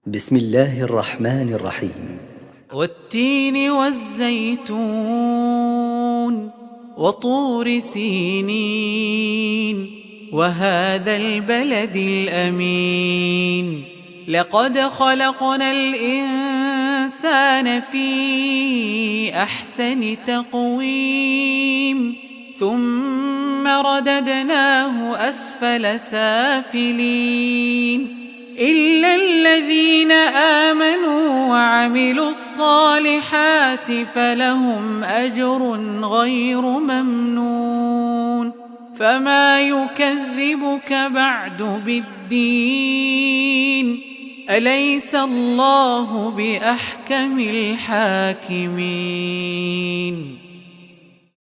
بسم الله الرحمن الرحيم. والتين والزيتون وطور سينين وهذا البلد الأمين لقد خلقنا الإنسان في أحسن تقويم ثم رددناه أسفل سافلين إلا الذين آمنوا وعملوا الصالحات فلهم أجر غير ممنون فما يكذبك بعد بالدين أليس الله بأحكم الحاكمين.